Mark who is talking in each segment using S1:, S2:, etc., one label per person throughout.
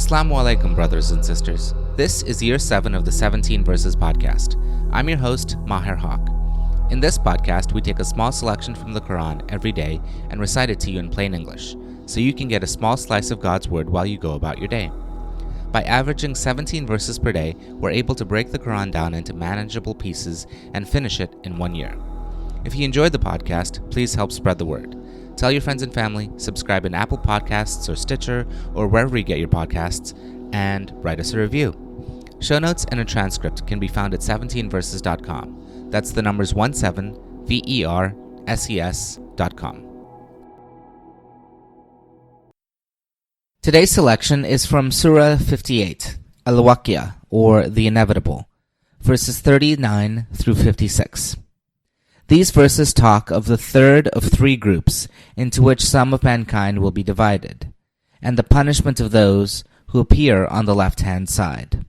S1: As-salaam wa-alaikum, brothers and sisters. This is year 7 of the 17 Verses podcast. I'm your host, Maher Haq. In this podcast, we take a small selection from the Quran every day and recite it to you in plain English, so you can get a small slice of God's word while you go about your day. By averaging 17 verses per day, we're able to break the Quran down into manageable pieces and finish it in 1 year. If you enjoyed the podcast, please help spread the word. Tell your friends and family, subscribe in Apple Podcasts or Stitcher or wherever you get your podcasts, and write us a review. Show notes and a transcript can be found at 17verses.com. That's the numbers 17verses.com. Today's selection is from Surah 58, Al-Waqia, or The Inevitable, verses 39 through 56. These verses talk of the third of 3 groups into which some of mankind will be divided, and the punishment of those who appear on the left-hand side.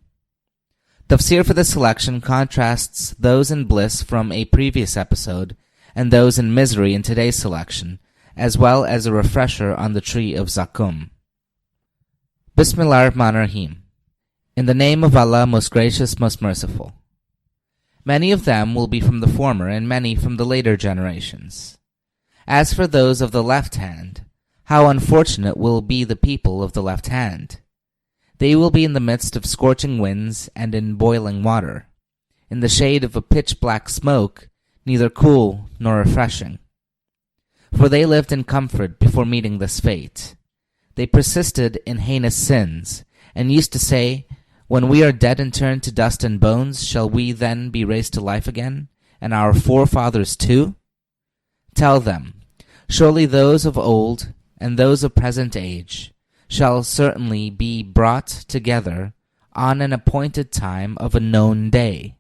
S1: Tafseer for this selection contrasts those in bliss from a previous episode and those in misery in today's selection, as well as a refresher on the Tree of Zaqqûm. Bismillahir-Rahmanir-Rahim. In the name of Allah, most gracious, most merciful. Many of them will be from the former and many from the later generations. As for those of the left hand, how unfortunate will be the people of the left hand. They will be in the midst of scorching winds and in boiling water, in the shade of a pitch-black smoke, neither cool nor refreshing. For they lived in comfort before meeting this fate. They persisted in heinous sins, and used to say, "When we are dead and turned to dust and bones, shall we then be raised to life again, and our forefathers too?" Tell them, surely those of old and those of present age shall certainly be brought together on an appointed time of a known day.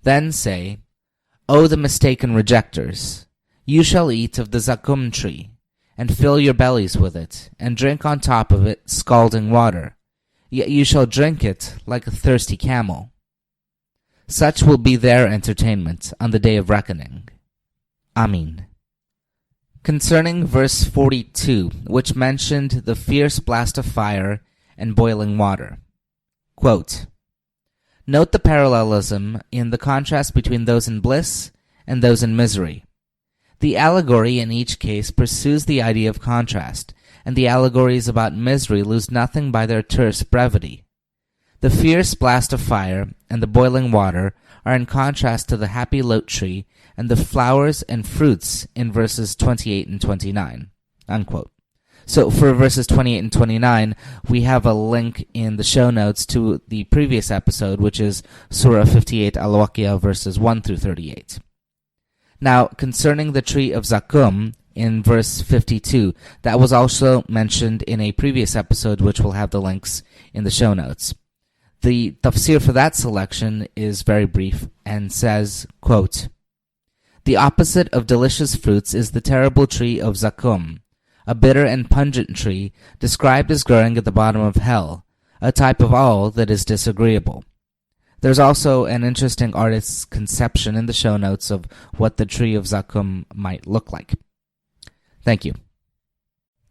S1: Then say, O the mistaken rejectors, you shall eat of the Zaqqûm tree, and fill your bellies with it, and drink on top of it scalding water. Yet you shall drink it like a thirsty camel. Such will be their entertainment on the day of reckoning. Amin. Concerning verse 42, which mentioned the fierce blast of fire and boiling water. Quote, note the parallelism in the contrast between those in bliss and those in misery. The allegory in each case pursues the idea of contrast, and the allegories about misery lose nothing by their terse brevity. The fierce blast of fire and the boiling water are in contrast to the happy lote tree and the flowers and fruits in verses 28 and 29. Unquote. So for verses 28 and 29, we have a link in the show notes to the previous episode, which is Surah 58 Al-Waqia verses 1 through 38. Now, concerning the Tree of Zaqqûm, in verse 52, that was also mentioned in a previous episode, which will have the links in the show notes. The tafsir for that selection is very brief and says, quote, the opposite of delicious fruits is the terrible tree of Zaqqûm, a bitter and pungent tree described as growing at the bottom of hell, a type of all that is disagreeable. There's also an interesting artist's conception in the show notes of what the Tree of Zaqqûm might look like. Thank you.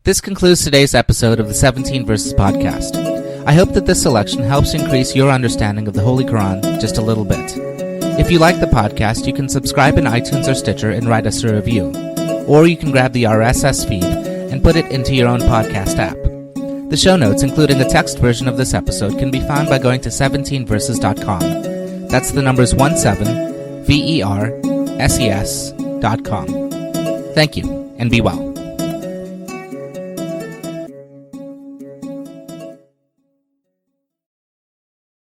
S1: This concludes today's episode of the 17 Verses podcast. I hope that this selection helps increase your understanding of the Holy Quran just a little bit. If you like the podcast, you can subscribe in iTunes or Stitcher and write us a review. Or you can grab the RSS feed and put it into your own podcast app. The show notes, including a text version of this episode, can be found by going to 17verses.com. That's the numbers 17verses.com. Thank you, and be well.